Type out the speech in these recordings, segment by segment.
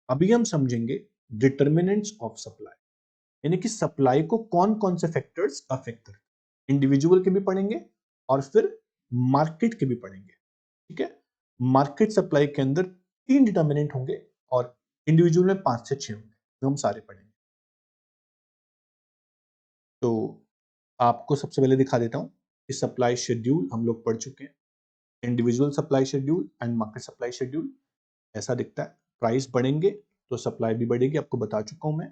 अभी हम समझेंगे डिटर्मिनेंट्स ऑफ सप्लाई, यानी कि सप्लाई को कौन कौन से फैक्टर्स अफेक्ट करते हैं। इंडिविजुअल के भी पढ़ेंगे और फिर मार्केट के भी पढ़ेंगे। ठीक है, मार्केट सप्लाई के अंदर 3 डिटर्मिनेंट होंगे और इंडिविजुअल में 5 से 6 होंगे, जो हम सारे पढ़ेंगे। तो आपको सबसे पहले दिखा देता हूं कि सप्लाई शेड्यूल हम लोग पढ़ चुके हैं। Individual supply schedule and market supply schedule ऐसा दिखता है। प्राइस बढ़ेंगे तो सप्लाई भी बढ़ेगी, आपको बता चुका हूं मैं।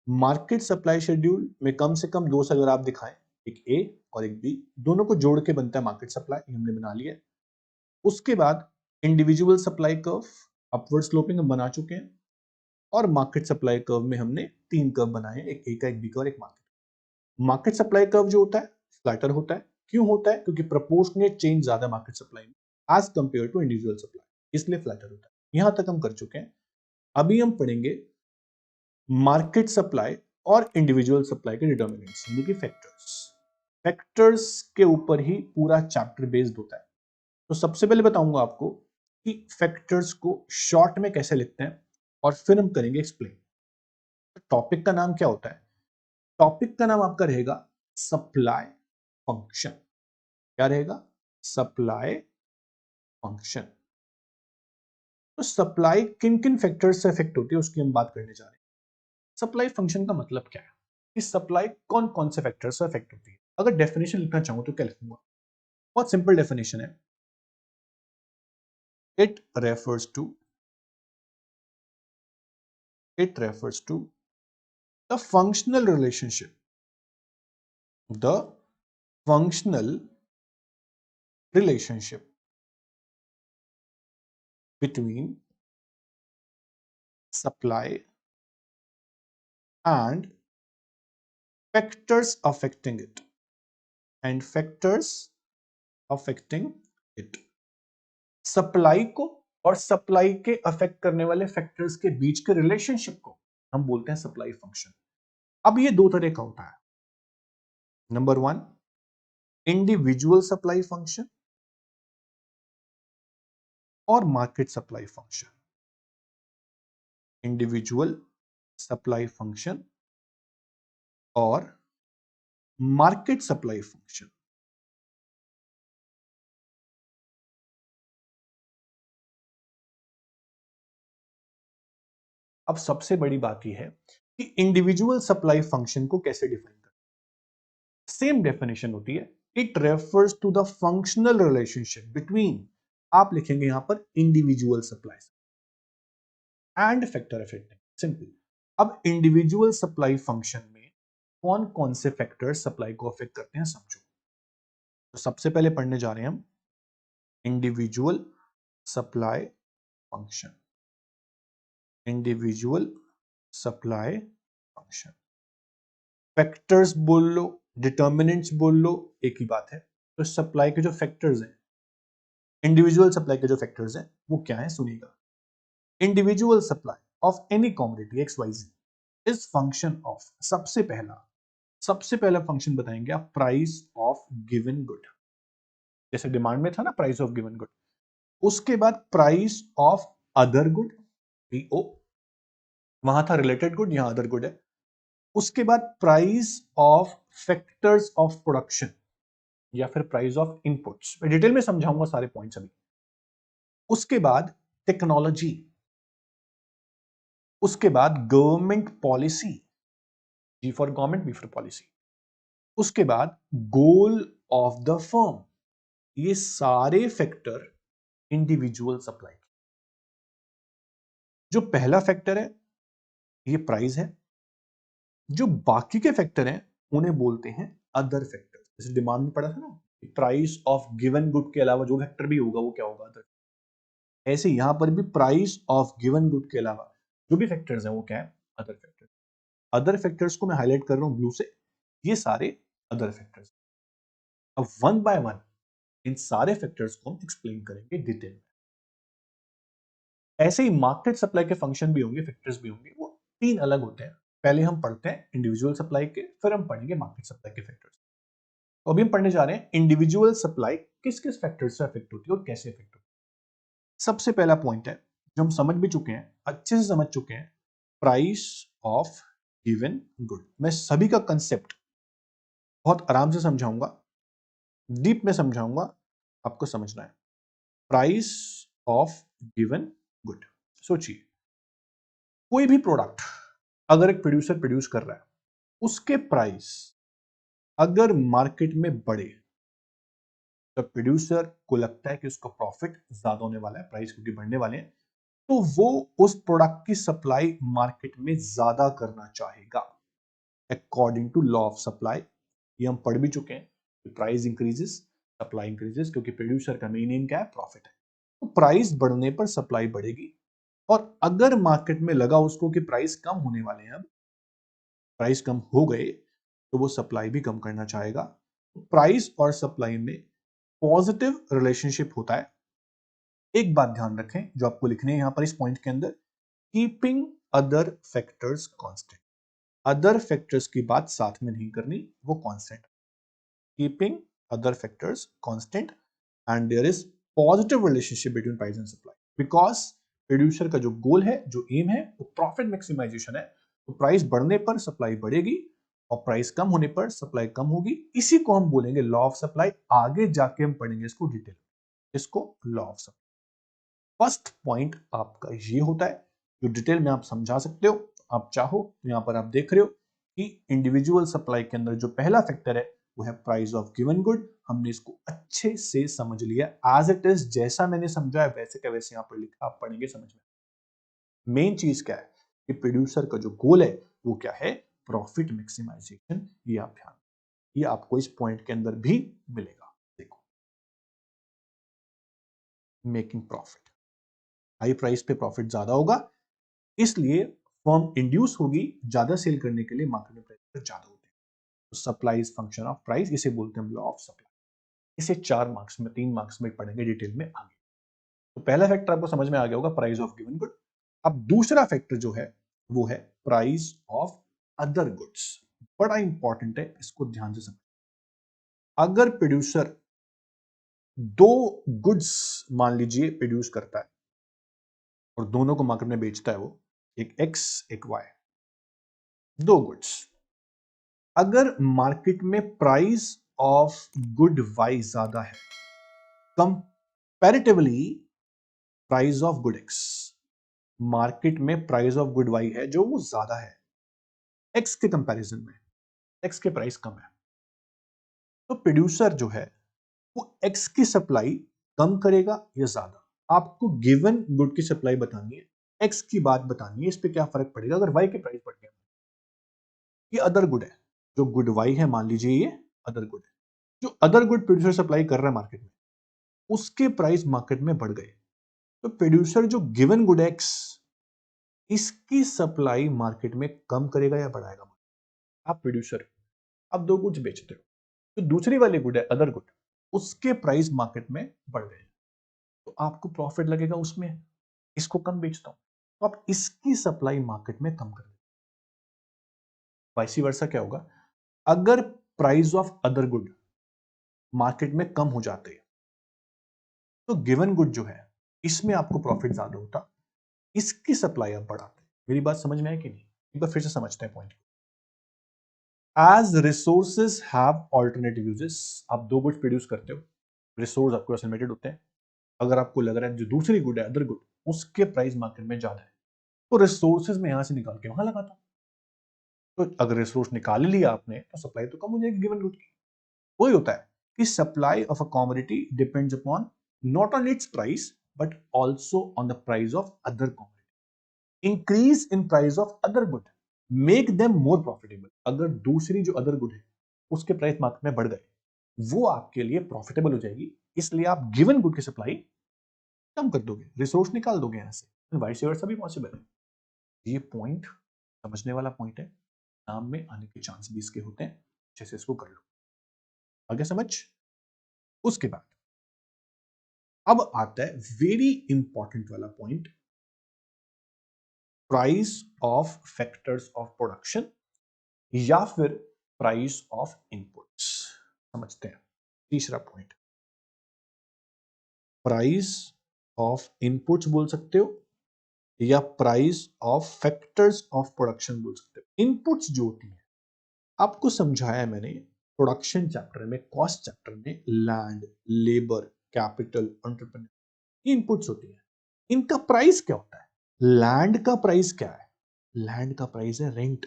मार्केट सप्लाई शेड्यूल में कम से कम 2 से अगर आप दिखाएं, एक ए और एक बी, दोनों को जोड़ के बनता है मार्केट सप्लाई, ये हमने बना लिया है। उसके बाद individual supply curve upward sloping हम बना चुके हैं, और मार्केट सप्लाई कर्व में हमने 3 कर्व बनाए हैं, एक ए का, एक बी का और एक मार्केट। मार्केट सप्लाई कर्व जो होता है फ्लैटर होता है। क्यों होता है? क्योंकि प्रोपोर्शनेट चेंज ज्यादा मार्केट सप्लाई में as compare to individual supply, इसलिए फ्लैटर होता है। यहां तक हम कर चुके हैं। अभी हम पढ़ेंगे मार्केट सप्लाई और इंडिविजुअल सप्लाई के डिटर्मिनेंट्स, यानी कि फैक्टर्स। फैक्टर्स के ऊपर ही पूरा चैप्टर बेस्ड होता है। तो सबसे पहले बताऊंगा आपको कि फैक्टर्स को शॉर्ट में कैसे लिखते हैं, और फिर हम करेंगे एक्सप्लेन। टॉपिक का नाम क्या होता है? टॉपिक का नाम आपका रहेगा सप्लाई फंक्शन। क्या रहेगा? Supply function. तो सप्लाई किन किन फैक्टर्स से इफेक्ट होती है उसकी हम बात करने जा रहे हैं। सप्लाई फंक्शन का मतलब क्या है कि सप्लाई कौन कौन से फैक्टर से इफेक्ट होती है। अगर डेफिनेशन लिखना चाहूं तो क्या लिखूंगा? बहुत सिंपल डेफिनेशन है। It refers to it refers to the functional relationship, the functional relationship between supply and factors affecting it, and factors affecting it। Supply को और सप्लाई के अफेक्ट करने वाले फैक्टर्स के बीच के रिलेशनशिप को हम बोलते हैं सप्लाई फंक्शन। अब ये दो तरह का होता है। नंबर 1, इंडिविजुअल सप्लाई फंक्शन और market supply function. Individual supply function और मार्केट सप्लाई फंक्शन। अब सबसे बड़ी बात यह है कि इंडिविजुअल सप्लाई फंक्शन को कैसे डिफाइन करें। सेम डेफिनेशन होती है, it refers to the functional relationship between, आप लिखेंगे यहां पर individual supply and factor affecting, simple. अब इंडिविजुअल सप्लाई फंक्शन में कौन कौन से फैक्टर सप्लाई को अफेक्ट करते हैं समझो। तो सबसे पहले पढ़ने जा रहे हैं हम individual supply function. Individual supply function, factors बोल लो, डिटर्मिनेंट्स बोल लो, एक ही बात है। तो सप्लाई के जो फैक्टर्स हैं, इंडिविजुअल सप्लाई के जो फैक्टर्स हैं वो क्या है सुनिएगा। Individual supply of any commodity X Y Z is function of, सबसे पहला फंक्शन बताएंगे आप, प्राइस ऑफ गिवन गुड। जैसे डिमांड में था ना प्राइस ऑफ गिवन गुड, उसके बाद price of other good, PO, वहां था रिलेटेड गुड, यहां अदर गुड है। उसके बाद price of factors of production या फिर प्राइस ऑफ इनपुट्स, मैं डिटेल में समझाऊंगा सारे पॉइंट्स अभी। उसके बाद टेक्नोलॉजी, उसके बाद government policy, G for government, B for policy. उसके बाद गोल ऑफ द फर्म। ये सारे फैक्टर इंडिविजुअल सप्लाई। जो पहला फैक्टर है ये प्राइस है, जो बाकी के फैक्टर हैं उन्हें बोलते हैं अदर फैक्टर। जैसे डिमांड में पढ़ा था ना, प्राइस ऑफ गिवन गुड के अलावा जो फैक्टर भी होगा वो क्या होगा? अदर। ऐसे यहां पर भी प्राइस ऑफ गिवन गुड के अलावा जो भी फैक्टर्स हैं वो क्या है? Other factor. अदर फैक्टर्स को मैं हाईलाइट कर रहा हूं ब्लू से, ये सारे अदर फैक्टर्स। अब वन बाय वन इन सारे फैक्टर्स को हम एक्सप्लेन करेंगे डिटेल में। ऐसे ही मार्केट सप्लाई के फंक्शन भी होंगे, फैक्टर्स भी होंगे, वो 3 अलग होते हैं। पहले हम पढ़ते हैं इंडिविजुअल सप्लाई के, फिर हम पढ़ेंगे मार्केट सप्लाई के फैक्टर्स। तो अभी हम पढ़ने जा रहे हैं इंडिविजुअल सप्लाई किस किस फैक्टर से अफेक्ट होती है और कैसे अफेक्ट होती है। सबसे पहला पॉइंट है जो हम समझ भी चुके हैं, अच्छे से समझ चुके हैं, प्राइस ऑफ गिवन गुड। मैं सभी का कंसेप्ट बहुत आराम से समझाऊंगा, डीप में समझाऊंगा, आपको समझना है। Price of given good. सोचिए, कोई भी प्रोडक्ट अगर एक प्रोड्यूसर प्रोड्यूस कर रहा है, उसके प्राइस अगर मार्केट में बढ़े तो प्रोड्यूसर को लगता है कि उसका प्रॉफिट ज्यादा होने वाला है, प्राइस क्योंकि बढ़ने वाले हैं, तो वो उस प्रोडक्ट की सप्लाई मार्केट में ज्यादा करना चाहेगा according to law of supply. ये हम पढ़ भी चुके हैं, प्राइस इंक्रीजेस सप्लाई इंक्रीजेस, क्योंकि प्रोड्यूसर का मेन एम क्या है, प्रॉफिट है। तो प्राइस बढ़ने पर सप्लाई बढ़ेगी, और अगर मार्केट में लगा उसको कि प्राइस कम होने वाले हैं, अब प्राइस कम हो गए, तो वो सप्लाई भी कम करना चाहेगा। प्राइस और सप्लाई में पॉजिटिव रिलेशनशिप होता है। एक बात ध्यान रखें जो आपको लिखने है यहां पर इस पॉइंट के अंदर, keeping other factors constant. Other factors की बात साथ में नहीं करनी, वो constant. Keeping other factors constant and there is positive relationship between price and supply, because producer का जो गोल है, जो एम है, वो प्रॉफिट मैक्सिमाइजेशन है। तो प्राइस बढ़ने पर सप्लाई बढ़ेगी, और प्राइस कम होने पर सप्लाई कम होगी। इसी को हम बोलेंगे लॉ ऑफ सप्लाई। आगे जाके हम पढ़ेंगे इसको डिटेल, इसको law of supply. First point आपका ये होता है, जो डिटेल में आप समझा सकते हो। आप चाहो तो यहां पर आप देख रहे हो कि इंडिविजुअल सप्लाई के अंदर जो पहला फैक्टर है वो है प्राइस ऑफ गिवन गुड। हमने इसको अच्छे से समझ लिया, एज इट इज, जैसा मैंने समझाया वैसे का वैसे यहां पर लिखा, आप पढ़ेंगे समझ में। मेन चीज क्या है कि प्रोड्यूसर का जो गोल है वो क्या है, प्रॉफिट मैक्सिमाइजेशन। ये आप ध्यान, ये आपको इस पॉइंट के अंदर भी मिलेगा। देखो, मेकिंग प्रॉफिट, हाई प्राइस पे प्रॉफिट ज्यादा होगा, इसलिए फर्म इंड्यूस होगी ज्यादा सेल करने के लिए, मार्केट में प्राइस ज्यादा होते हैं। तो supply is function of price, इसे बोलते हैं लॉ ऑफ सप्लाई। इसे 4 मार्क्स में, 3 मार्क्स में पढ़ेंगे डिटेल में आगे। तो पहला फैक्टर आपको समझ में आ गया होगा, प्राइस ऑफ गिवन गुड। अब दूसरा फैक्टर जो है वो है प्राइस ऑफ अदर गुड्स। बड़ा इंपॉर्टेंट है, इसको ध्यान से समझ। अगर प्रोड्यूसर दो गुड्स मान लीजिए प्रोड्यूस करता है और दोनों को मार्केट में बेचता है, वो एक एक्स एक वाई, दो गुड्स। अगर मार्केट में प्राइस ऑफ गुड वाई ज्यादा है comparatively price of good x, market में प्राइस ऑफ गुड वाई है जो वो ज्यादा है एक्स के कंपैरिजन में, एक्स के प्राइस कम है, तो प्रोड्यूसर जो है वो एक्स की सप्लाई कम करेगा या ज्यादा। आपको गिवन गुड की सप्लाई बतानी है, एक्स की बात बतानी है, इस पे क्या फर्क पड़ेगा अगर वाई के प्राइस बढ़ गया। ये अदर गुड है, जो गुड वाई है मान लीजिए ये अदर गुड है, जो अदर गुड प्रोड्यूसर सप्लाई कर रहा है मार्केट में, उसके प्राइस मार्केट में बढ़ गए, तो प्रोड्यूसर जो गिवन गुड एक्स, इसकी सप्लाई मार्केट में कम करेगा या बढ़ाएगा। आप प्रोड्यूसर, आप दो गुड्स बेचते हो, तो दूसरी वाली गुड है अदर गुड, उसके प्राइस मार्केट में बढ़ गए, तो आपको प्रॉफिट लगेगा उसमें, इसको कम बेचता हूं, तो आप इसकी सप्लाई मार्केट में कम कर देते। वाइस वर्सा क्या होगा, अगर price of other good market में कम हो जाते हैं, तो गिवन गुड जो है इसमें आपको प्रॉफिट ज्यादा होता, इसकी सप्लाई आप बढ़ाते। मेरी बात समझ में आई कि नहीं, एक बार फिर से समझते हैं point. As resources have alternative uses, आप दो गुड्स प्रोड्यूस करते हो, रिसोर्स आपको लिमिटेड होते हैं। अगर आपको लग रहा है जो दूसरी गुड है अदर गुड, उसके प्राइस मार्केट में ज्यादा है, तो रिसोर्सेज में यहां से निकाल के वहां लगाता हूं। तो अगर रिसोर्स निकाल लिया आपने, तो सप्लाई तो कम हो जाएगी गिवन गुड की। वही होता है कि supply of a commodity depends upon not on it's price but also on the price of other commodity. Increase in price of other good make them more profitable. अगर दूसरी जो अदर गुड है उसके प्राइस मार्केट में बढ़ गए, वो आपके लिए प्रॉफिटेबल हो जाएगी, इसलिए आप गिवन गुड की सप्लाई कम कर दोगे, रिसोर्स निकाल दोगे यहां से। वाइस वर्सा भी पॉसिबल है। ये पॉइंट समझने वाला पॉइंट है, नाम में आने के चांस भी इसके होते हैं, जैसे इसको कर लो आगे समझ। उसके बाद अब आता है वेरी इंपॉर्टेंट वाला point, price of factors of production या फिर प्राइस ऑफ इनपुट्स। समझते हैं तीसरा पॉइंट, प्राइस ऑफ इनपुट्स बोल सकते हो या price of factors of production बोल सकते हो। इनपुट्स जो होती है, आपको समझाया मैंने प्रोडक्शन चैप्टर में, कॉस्ट चैप्टर में, land, labour, capital, entrepreneur, inputs होती है। इनका प्राइस क्या होता है? लैंड का प्राइस क्या है? लैंड का प्राइस है रेंट।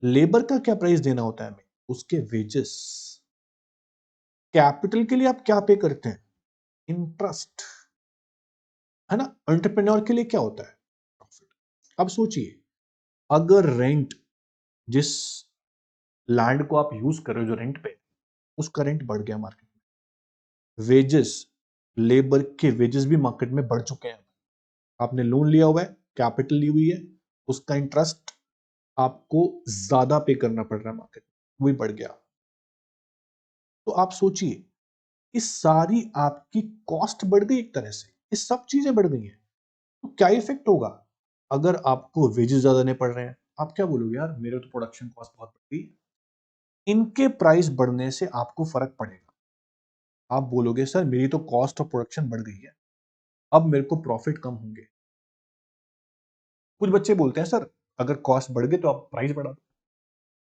लेबर का क्या प्राइस देना होता है हमें? उसके वेजेस। कैपिटल के लिए आप क्या पे करते हैं? इंटरेस्ट, है ना। एंटरप्रेन्योर के लिए क्या होता है? प्रॉफिट। अब सोचिए, अगर रेंट, जिस लैंड को आप यूज कर रहे हो जो रेंट पे, उसका रेंट बढ़ गया मार्केट में, वेजेस, लेबर के वेजेस भी मार्केट में बढ़ चुके हैं, आपने लोन लिया हुआ है, कैपिटल ली हुई है, उसका इंटरेस्ट आपको ज्यादा पे करना पड़ रहा है मार्केट में, वो भी बढ़ गया। तो आप सोचिए, ये सारी आपकी कॉस्ट बढ़ गई एक तरह से, ये सब चीजें बढ़ गई हैं। तो क्या इफेक्ट होगा? अगर आपको वेजेस ज्यादा नहीं पड़ रहे हैं, आप क्या बोलोगे, यार मेरे तो प्रोडक्शन कॉस्ट बहुत बढ़ गई। इनके प्राइस बढ़ने से आपको फर्क पड़ेगा। आप बोलोगे सर मेरी तो कॉस्ट ऑफ प्रोडक्शन बढ़ गई है, अब मेरे को प्रॉफिट कम होंगे। कुछ बच्चे बोलते हैं सर अगर कॉस्ट बढ़ गई तो आप प्राइस बढ़ा दो।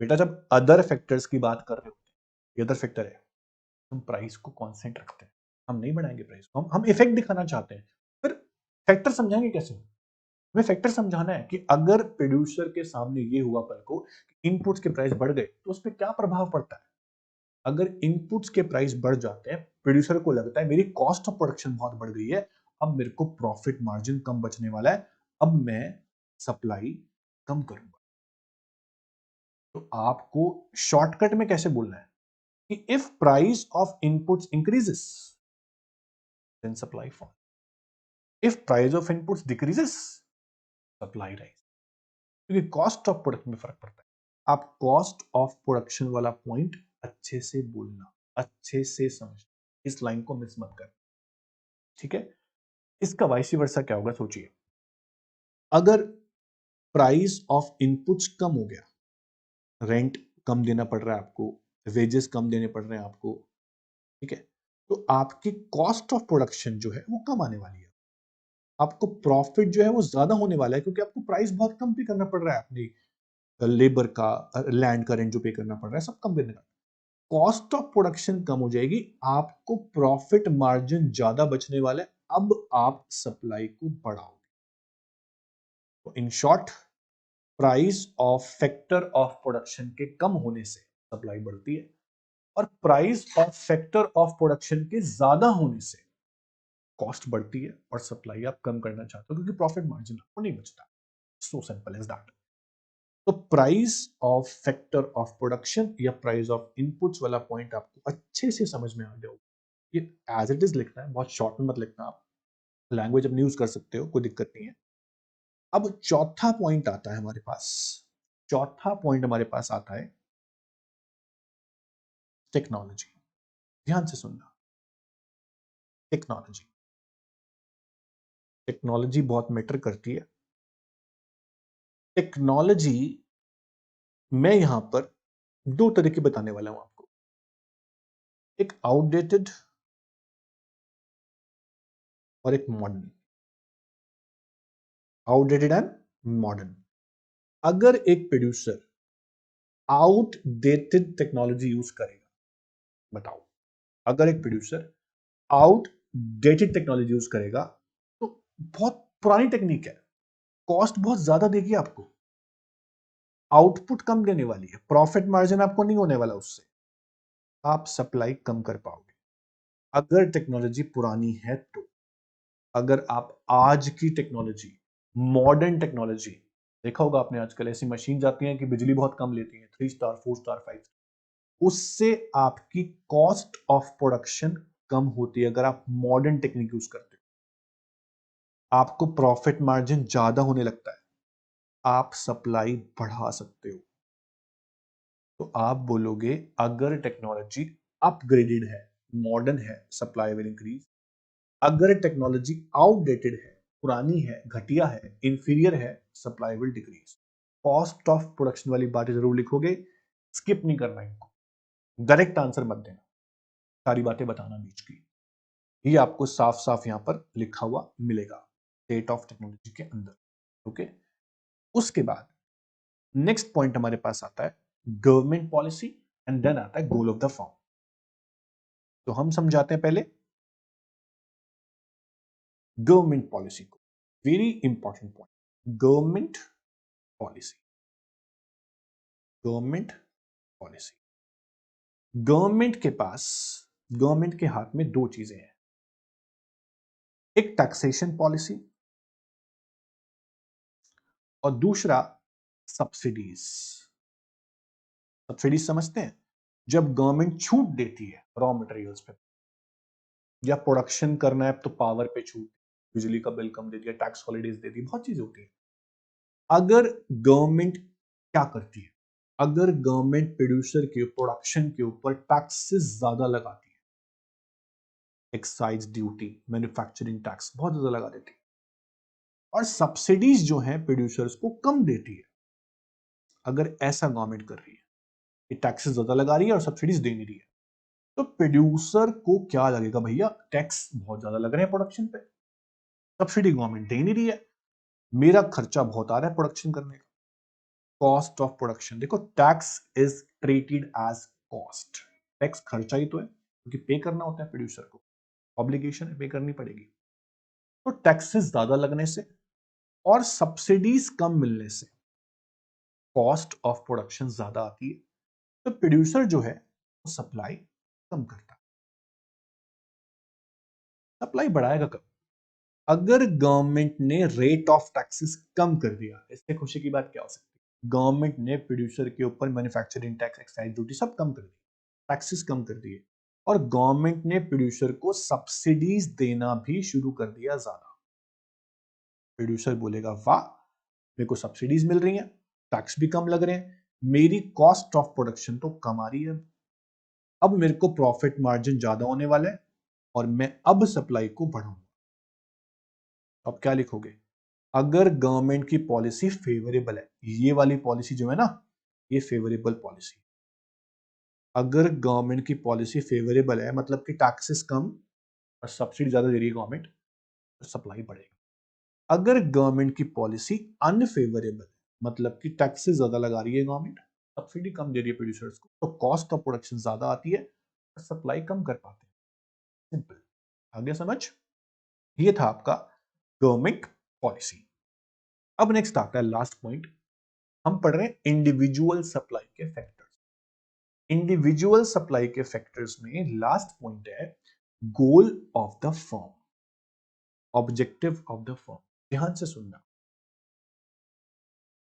बेटा जब अदर फैक्टर्स की बात कर रहे होते हैं, ये अदर फैक्टर है, हम प्राइस को कांस्टेंट रखते हैं, हम नहीं बढ़ाएंगे प्राइस को, हम इफेक्ट दिखाना चाहते हैं। फिर फैक्टर समझाएंगे कैसे? हमें फैक्टर समझाना है कि अगर प्रोड्यूसर के सामने ये हुआ कल को कि इनपुट्स के प्राइस बढ़ गए तो उस पर क्या प्रभाव पड़ता है। अगर इनपुट्स के प्राइस बढ़ जाते हैं, प्रोड्यूसर को लगता है मेरी कॉस्ट ऑफ प्रोडक्शन बहुत बढ़ गई है, अब मेरे को प्रॉफिट मार्जिन कम बचने वाला है, अब मैं सप्लाई कम करूंगा। तो आपको शॉर्टकट में कैसे बोलना है कि if price of inputs increases then supply fall, if price of inputs decreases supply rise. क्योंकि कॉस्ट ऑफ प्रोडक्ट में फर्क पड़ता है। आप कॉस्ट ऑफ प्रोडक्शन वाला पॉइंट अच्छे से बोलना, अच्छे से समझना, इस लाइन को मिस मत कर, ठीक है। इसका वाइस वर्सा क्या होगा, सोचिए, अगर प्राइस ऑफ इनपुट्स कम हो गया, रेंट कम देना पड़ रहा है आपको, वेजेस कम देने पड़ रहे हैं आपको, ठीक है, तो आपकी कॉस्ट ऑफ प्रोडक्शन जो है वो कम आने वाली है, आपको प्रॉफिट जो है वो ज्यादा होने वाला है, क्योंकि आपको प्राइस बहुत कम पे करना पड़ रहा है, अपनी लेबर का, लैंड का रेंट जो पे करना पड़ रहा है सब कम देने का, कॉस्ट ऑफ प्रोडक्शन कम हो जाएगी, आपको प्रॉफिट मार्जिन ज्यादा बचने वाला है, अब आप सप्लाई को बढ़ाओगे। तो in short, price of factor of production के कम होने से सप्लाई बढ़ती है, और price of factor of production के ज्यादा होने से कॉस्ट बढ़ती है और सप्लाई आप कम करना चाहते हो, क्योंकि प्रॉफिट मार्जिन आपको नहीं बचता। So simple as that. तो price of factor of production या प्राइस ऑफ इनपुट्स वाला पॉइंट आपको अच्छे से समझ में आ गया होगा। ये एज इट इज लिखना है, बहुत शॉर्ट में मत लिखना, आप लैंग्वेज अपनी यूज कर सकते हो, कोई दिक्कत नहीं है। अब चौथा पॉइंट आता है हमारे पास, चौथा पॉइंट हमारे पास आता है टेक्नोलॉजी। ध्यान से सुनना, टेक्नोलॉजी, टेक्नोलॉजी बहुत मैटर करती है। टेक्नोलॉजी मैं यहां पर दो तरीके बताने वाला हूं आपको, एक आउटडेटेड और एक मॉडर्न, आउटडेटेड एंड मॉडर्न। अगर एक प्रोड्यूसर आउटडेटेड टेक्नोलॉजी यूज करेगा, बताओ, अगर एक प्रोड्यूसर आउटडेटेड टेक्नोलॉजी यूज करेगा तो बहुत पुरानी टेक्निक है, कॉस्ट बहुत ज्यादा देगी आपको, आउटपुट कम देने वाली है, प्रॉफिट मार्जिन आपको नहीं होने वाला उससे, आप सप्लाई कम कर पाओगे। अगर टेक्नोलॉजी पुरानी है तो, अगर आप आज की टेक्नोलॉजी, मॉडर्न टेक्नोलॉजी, देखा होगा आपने आजकल ऐसी मशीन जाती हैं कि बिजली बहुत कम लेती है, 3 स्टार 4 स्टार 5 स्टार, उससे आपकी कॉस्ट ऑफ प्रोडक्शन कम होती है। अगर आप मॉडर्न टेक्निक यूज करते हो, आपको प्रॉफिट मार्जिन ज्यादा होने लगता है, आप सप्लाई बढ़ा सकते हो। तो आप बोलोगे अगर टेक्नोलॉजी अपग्रेडेड है, मॉडर्न है, सप्लाई विल इंक्रीज। अगर टेक्नोलॉजी आउटडेटेड है, पुरानी है, घटिया है, इंफीरियर है, supply will decrease. Cost of production वाली बातें जरूर लिखोगे, स्किप नहीं करना इनको, डायरेक्ट आंसर मत देना, सारी बातें बताना बीच की, ये आपको साफ साफ यहां पर लिखा हुआ मिलेगा। स्टेट ऑफ टेक्नोलॉजी के अंदर। ओके, उसके बाद नेक्स्ट पॉइंट हमारे पास आता है गवर्नमेंट पॉलिसी एंड देन आता है गोल ऑफ द फर्म। तो हम समझाते हैं पहले गवर्नमेंट पॉलिसी को, very important point, government policy. Government policy, government के हाथ में दो चीजें हैं, एक टैक्सेशन पॉलिसी और दूसरा सब्सिडीज। सब्सिडीज समझते हैं, जब गवर्नमेंट छूट देती है रॉ मटेरियल्स पे, या प्रोडक्शन करना है तो पावर पे छूट, बिजली का बिल कम दे दिया, टैक्स हॉलीडेज दे दी, बहुत चीजें होती है। अगर गवर्नमेंट क्या करती है, अगर गवर्नमेंट प्रोड्यूसर के प्रोडक्शन के ऊपर टैक्सेस ज्यादा लगाती है, एक्साइज ड्यूटी, मैन्युफैक्चरिंग टैक्स बहुत ज्यादा लगा देती है, और सब्सिडीज जो है प्रोड्यूसर्स को कम देती है, अगर ऐसा गवर्नमेंट कर रही है कि टैक्सेस ज्यादा लगा रही है और सब्सिडीज दे नहीं रही है, तो प्रोड्यूसर को क्या लगेगा, भैया टैक्स बहुत ज्यादा लग रहे हैं प्रोडक्शन पे, सब्सिडी गवर्नमेंट दे नहीं रही है, मेरा खर्चा बहुत आ रहा है प्रोडक्शन करने का, कॉस्ट ऑफ प्रोडक्शन। देखो, tax is treated as cost, tax खर्चा ही तो है, क्योंकि पे करना होता है प्रोड्यूसर को, ऑब्लिगेशन है, पे करनी पड़ेगी। तो टैक्सेस ज्यादा लगने से और सब्सिडीज कम मिलने से कॉस्ट ऑफ प्रोडक्शन ज्यादा आती है, तो प्रोड्यूसर जो है वो सप्लाई कम करता है। सप्लाई बढ़ाएगा कब, अगर गवर्नमेंट ने रेट ऑफ टैक्सेस कम कर दिया। इससे खुशी की बात क्या हो सकती है, गवर्नमेंट ने प्रोड्यूसर के ऊपर मैन्युफैक्चरिंग टैक्स, एक्साइज ड्यूटी सब कम कर दी, टैक्सेस कम कर दिए, और गवर्नमेंट ने प्रोड्यूसर को सब्सिडीज देना भी शुरू कर दिया ज्यादा। प्रोड्यूसर बोलेगा, वाह मेरे को सब्सिडीज मिल रही हैं, टैक्स भी कम लग रहे हैं, मेरी कॉस्ट ऑफ प्रोडक्शन तो कम आ रही है, अब मेरे को प्रॉफिट मार्जिन ज्यादा होने वाला है, और मैं अब सप्लाई को बढ़ाऊंगा। अब क्या लिखोगे, अगर गवर्नमेंट की पॉलिसी फेवरेबल है, ये वाली पॉलिसी जो है ना, ये फेवरेबल पॉलिसी, अगर गवर्नमेंट की पॉलिसी फेवरेबल है मतलब कि टैक्सेस कम और सब्सिडी ज्यादा दे रही है गवर्नमेंट, तो सप्लाई बढ़ेगी। अगर गवर्नमेंट की पॉलिसी अनफेवरेबल, मतलब कि टैक्सेस ज्यादा लगा रही है गवर्नमेंट, सब्सिडी कम दे रही है प्रोड्यूसर्स को, तो कॉस्ट ऑफ प्रोडक्शन ज्यादा आती है और सप्लाई कम कर पाते हैं। सिंपल, आगे समझ। ये था आपका गवर्नमेंट पॉलिसी। अब नेक्स्ट आता है लास्ट पॉइंट, हम पढ़ रहे हैं इंडिविजुअल सप्लाई के फैक्टर्स। इंडिविजुअल सप्लाई के फैक्टर्स में लास्ट पॉइंट है goal of the firm, objective of the firm. ध्यान से सुनना,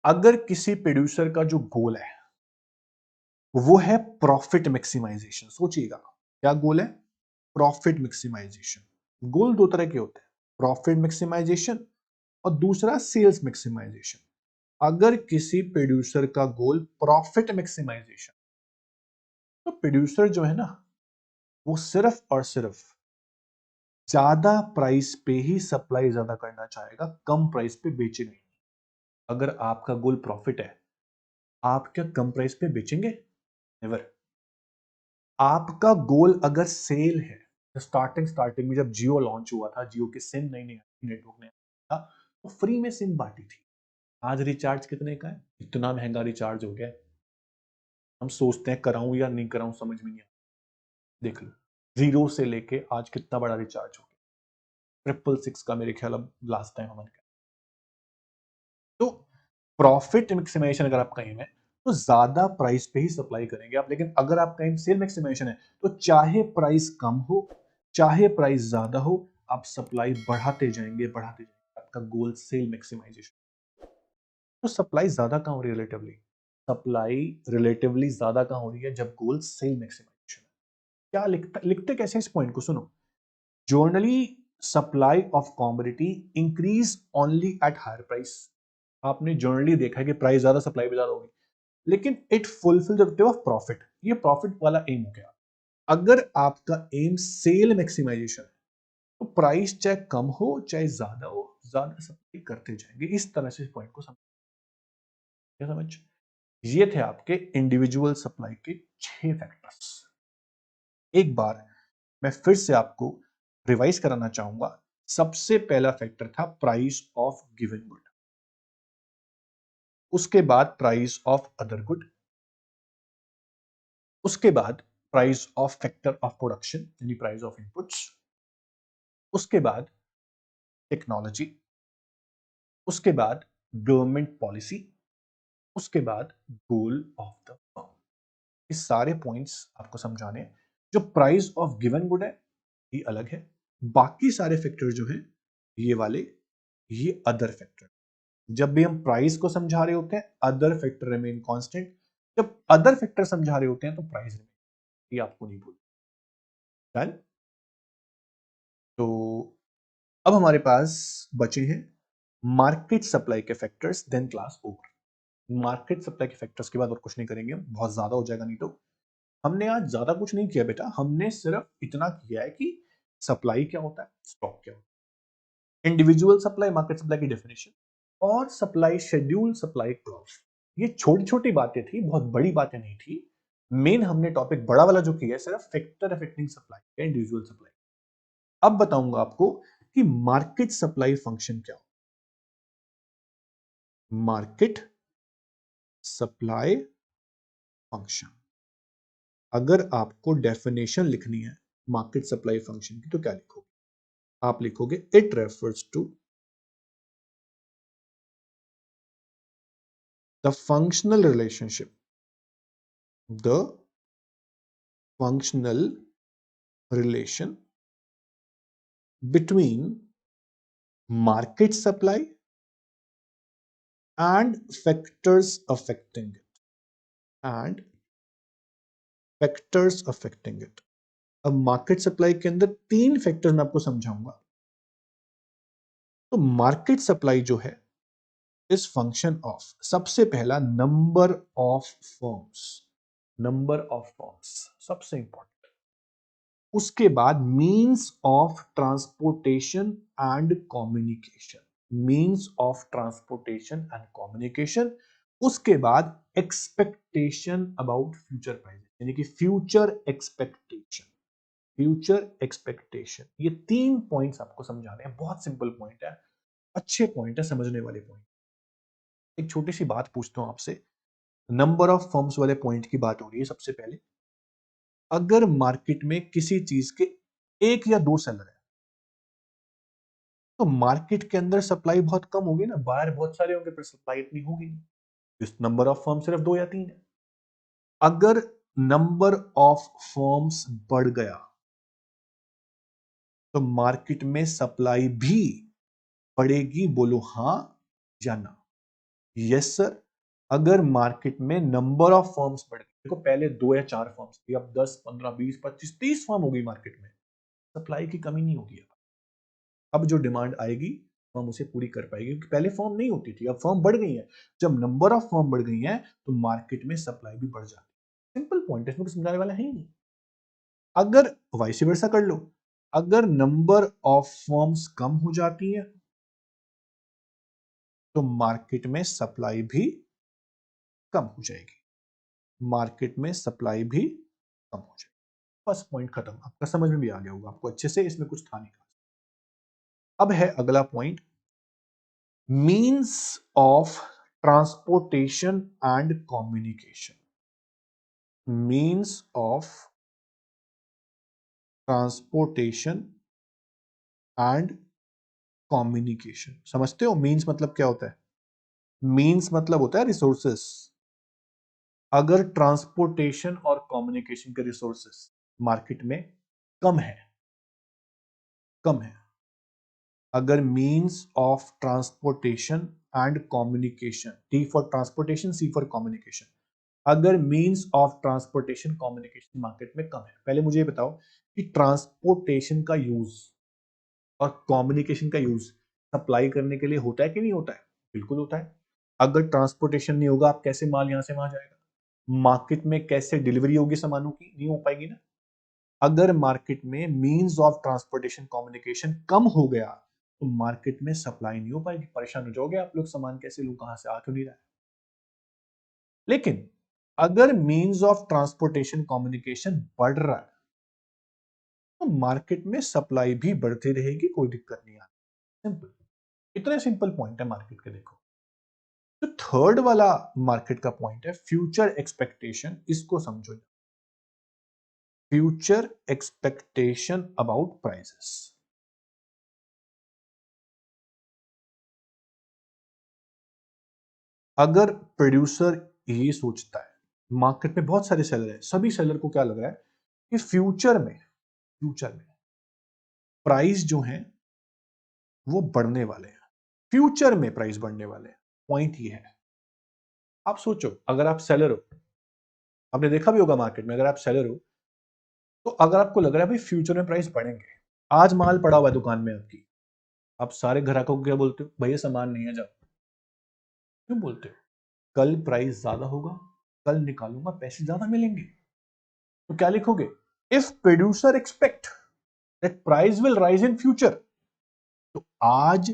अगर किसी प्रोड्यूसर का जो गोल है वो है प्रॉफिट मैक्सिमाइजेशन, सोचिएगा क्या गोल है, प्रॉफिट मैक्सिमाइजेशन। गोल दो तरह के होते हैं, प्रॉफिट मैक्सिमाइजेशन और दूसरा सेल्स मैक्सिमाइजेशन। अगर किसी प्रोड्यूसर का गोल प्रॉफिट मैक्सिमाइजेशन, तो प्रोड्यूसर जो है ना, वो सिर्फ और सिर्फ ज्यादा प्राइस पे ही सप्लाई ज्यादा करना चाहेगा, कम प्राइस पे बेचेगा नहीं। अगर आपका गोल प्रॉफिट है, आप क्या कम प्राइस पे बेचेंगे, नेवर। आपका गोल अगर सेल है, स्टार्टिंग में जब जियो लॉन्च हुआ था, जियो की सिम नई नई नेटवर्क ने था, तो फ्री में सिम बांटी थी। आज रिचार्ज कितने का है, इतना महंगा रिचार्ज हो गया है, हम सोचते हैं कराऊं या नहीं कराऊं, समझ में नहीं आता। देख लो, 0 से लेके आज कितना बड़ा रिचार्ज हो गया, 666 का मेरे ख्याल अब लास्ट टाइम हमारे। तो प्रॉफिट मैक्सिमाइजेशन अगर आपका एम है, तो ज्यादा प्राइस पे ही सप्लाई करेंगे आप, लेकिन अगर आपका एम सेल मैक्सिमाइजेशन है, तो चाहे प्राइस कम हो चाहे प्राइस ज्यादा हो, आप सप्लाई बढ़ाते जाएंगे, आपका गोल सेल मैक्सिमाइजेशन। तो सप्लाई ज्यादा कहां हो रही है रिलेटिवली, सप्लाई रिलेटिवली ज्यादा कहां हो रही है, जब गोल सेल मैक्सिमाइजेशन। क्या लिखते कैसे इस पॉइंट को सुनो, generally supply of commodity increase only at higher price. आपने जनरली देखा है कि प्राइस ज्यादा सप्लाई भी ज्यादा होगी, लेकिन it fulfil the objective of profit, ये प्रॉफिट वाला एम हो गया। अगर आपका एम सेल मैक्सिमाइजेशन है, तो प्राइस चाहे कम हो चाहे ज्यादा हो, ज्यादा सप्लाई करते जाएंगे। इस तरह से इस पॉइंट को समझ, क्या समझ। ये थे आपके इंडिविजुअल सप्लाई के 6 फैक्टर्स। एक बार मैं फिर से आपको रिवाइज कराना चाहूंगा, सबसे पहला फैक्टर था प्राइस ऑफ गिवन गुड, उसके बाद प्राइस ऑफ अदर गुड, उसके बाद price of factor of production यानी प्राइस ऑफ इनपुट्स, उसके बाद टेक्नोलॉजी, उसके बाद गवर्नमेंट पॉलिसी, उसके बाद गोल ऑफ द फर्म। ये सारे पॉइंट्स आपको समझाने हैं। जो प्राइस ऑफ गिवन गुड है ये अलग है, बाकी सारे फैक्टर जो है ये वाले ये अदर फैक्टर। जब भी हम प्राइस को समझा रहे होते हैं अदर फैक्टर रिमेन कांस्टेंट, जब अदर फैक्टर समझा रहे होते हैं तो प्राइस रिमेन, ये आपको नहीं भूलना। डन। तो अब हमारे पास बचे हैं मार्केट सप्लाई के factors, then class over. Market supply के फैक्टर्स के बाद और कुछ नहीं करेंगे, बहुत ज्यादा हो जाएगा नहीं तो। हमने आज ज्यादा कुछ नहीं किया बेटा, हमने सिर्फ इतना किया है कि सप्लाई क्या होता है, स्टॉक क्या होता है, इंडिविजुअल सप्लाई, मार्केट सप्लाई की डेफिनेशन, और सप्लाई शेड्यूल, सप्लाई क्लॉज। ये छोटी छोटी बातें थी, बहुत बड़ी बातें नहीं थी। मेन हमने टॉपिक बड़ा वाला जो किया है सिर्फ factor affecting supply, individual supply. अब बताऊंगा आपको कि मार्केट सप्लाई फंक्शन क्या हो। मार्केट सप्लाई फंक्शन, अगर आपको डेफिनेशन लिखनी है मार्केट सप्लाई फंक्शन की तो क्या लिखोगे? आप लिखोगे it refers to the functional relationship, the functional relation between market supply and factors affecting it, and factors affecting it। अब मार्केट सप्लाई के अंदर तीन फैक्टर्स मैं आपको समझाऊंगा। तो मार्केट सप्लाई जो है इस फंक्शन ऑफ, सबसे पहला number of firms, number of firms सबसे इंपॉर्टेंट। उसके बाद means of transportation and communication, means of transportation and communication. उसके बाद एक्सपेक्टेशन अबाउट फ्यूचर प्राइस, यानी कि फ्यूचर एक्सपेक्टेशन, फ्यूचर एक्सपेक्टेशन। ये तीन पॉइंट्स आपको समझाने हैं, बहुत सिंपल पॉइंट है, अच्छे पॉइंट है, समझने वाले पॉइंट। एक छोटी सी बात पूछता हूं आपसे, नंबर ऑफ फर्म्स वाले पॉइंट की बात हो रही है। सबसे पहले, अगर मार्केट में किसी चीज के एक या दो सेलर है तो मार्केट के अंदर सप्लाई बहुत कम होगी ना, बायर बहुत सारे होंगे पर सप्लाई इतनी होगी नहीं, इस नंबर ऑफ फर्म सिर्फ दो या तीन है। अगर नंबर ऑफ फर्म्स बढ़ गया तो मार्केट में सप्लाई भी बढ़ेगी, बोलो हां या ना? Yes sir. अगर मार्केट में नंबर ऑफ फर्म्स बढ़ गए, देखो पहले दो या चार फर्म्स थी, अब 10 15 20 25 30 फर्म होगी मार्केट में, सप्लाई की कमी नहीं होगी। अब जो डिमांड आएगी फर्म उसे पूरी कर पाएगी, क्योंकि पहले फर्म नहीं होती थी, अब फर्म बढ़ गई है। जब नंबर ऑफ फर्म बढ़ गई है तो मार्केट में सप्लाई भी बढ़ जाती है। सिंपल पॉइंट है, इसमें कुछ समझाने वाला है ही नहीं। अगर वाइस वर्सा कर लो, अगर नंबर ऑफ फर्म्स कम हो जाती है तो मार्केट में सप्लाई भी कम हो जाएगी, मार्केट में सप्लाई भी कम हो जाएगी। फर्स्ट पॉइंट खत्म, आपका समझ में भी आ गया होगा आपको अच्छे से, इसमें कुछ था नहीं। अब है अगला point, means of transportation and communication, means of transportation and communication. समझते हो मीन्स मतलब क्या होता है? मीन्स मतलब होता है रिसोर्सेस। अगर ट्रांसपोर्टेशन और कम्युनिकेशन के रिसोर्सेस मार्केट में कम है, कम है, अगर means of transportation and communication, T for transportation, C for communication, अगर means of transportation communication market में कम है, पहले मुझे ये बताओ कि ट्रांसपोर्टेशन का यूज और कम्युनिकेशन का यूज सप्लाई करने के लिए होता है कि नहीं होता है? बिल्कुल होता है। अगर ट्रांसपोर्टेशन नहीं होगा, आप कैसे माल यहां से वहां जाएगा? मार्केट में कैसे डिलीवरी होगी सामानों की? नहीं हो पाएगी ना। अगर मार्केट में मीन्स ऑफ ट्रांसपोर्टेशन कम्युनिकेशन कम हो गया तो मार्केट में सप्लाई नहीं हो पाएगी, परेशान हो जाओगे आप लोग, सामान कैसे लूं, कहां से आ क्यों नहीं रहा है। लेकिन अगर मीन्स ऑफ ट्रांसपोर्टेशन कम्युनिकेशन बढ़ रहा है तो मार्केट में सप्लाई भी बढ़ती रहेगी, कोई दिक्कत नहीं आती। सिंपल, इतने सिंपल पॉइंट है मार्केट के। देखो जो थर्ड वाला मार्केट का पॉइंट है फ्यूचर एक्सपेक्टेशन, इसको समझो। Future expectation about prices. अगर प्रोड्यूसर ये सोचता है, मार्केट में बहुत सारे सेलर हैं, सभी सेलर को क्या लग रहा है कि फ्यूचर में प्राइस जो है वो बढ़ने वाले हैं, फ्यूचर में प्राइस बढ़ने वाले हैं। पॉइंट ये है, आप सोचो अगर आप सेलर हो, आपने देखा भी होगा मार्केट में, अगर आप सेलर हो तो अगर आपको लग रहा है भाई फ्यूचर में प्राइस बढ़ेंगे, आज माल पड़ा हुआ है दुकान में आपकी, आप सारे ग्राहकों को क्या बोलते हो, भैया सामान नहीं है, जाओ। क्यों बोलते हो? कल प्राइस ज्यादा होगा, कल निकालूंगा पैसे ज्यादा मिलेंगे, तो क्या लिखोगे? If producer expect that price will rise in future, तो आज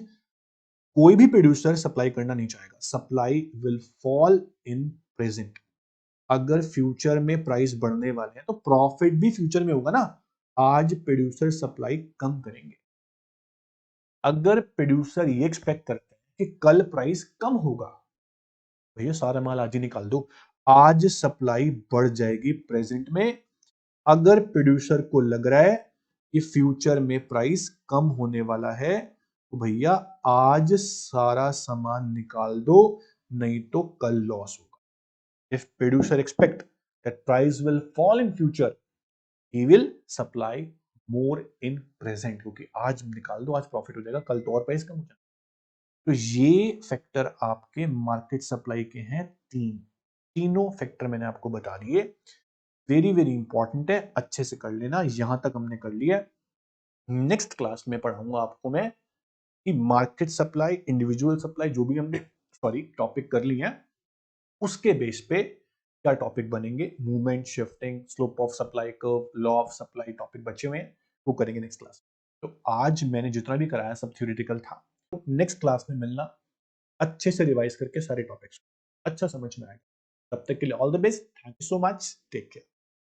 कोई भी प्रोड्यूसर सप्लाई करना नहीं चाहेगा, supply will fall in present. अगर फ्यूचर में प्राइस बढ़ने वाले हैं तो प्रॉफिट भी फ्यूचर में होगा ना, आज प्रोड्यूसर सप्लाई कम करेंगे। अगर प्रोड्यूसर ये एक्सपेक्ट करते हैं कि कल प्राइस कम होगा, भैया सारा माल आज ही निकाल दो, आज सप्लाई बढ़ जाएगी प्रेजेंट में। अगर प्रोड्यूसर को लग रहा है कि फ्यूचर में प्राइस कम होने वाला है, तो भैया आज सारा सामान निकाल दो, नहीं तो कल लॉस होगा। If producer expect that price will fall in future, he will supply more in present, क्योंकि आज निकाल दो, आज प्रॉफिट हो जाएगा, कल तो और प्राइस कम हो जाएगा। तो ये फैक्टर आपके मार्केट सप्लाई के हैं तीनों फैक्टर मैंने आपको बता दिए, वेरी वेरी इंपॉर्टेंट है, अच्छे से कर लेना। यहां तक हमने कर लिया। नेक्स्ट क्लास में पढ़ाऊंगा आपको मैं कि मार्केट सप्लाई, इंडिविजुअल सप्लाई, जो भी हमने टॉपिक कर लिए हैं, उसके बेस पे क्या टॉपिक बनेंगे, movement, shifting, slope of supply curve, law of supply, topic बचे हुए हैं, वो करेंगे नेक्स्ट क्लास। तो आज मैंने जितना भी कराया सब थ्योरेटिकल था, तो नेक्स्ट क्लास में मिलना, अच्छे से रिवाइज करके सारे टॉपिक्स अच्छा समझ में आएगा। तब तक के लिए all the best, thank you so much, take care.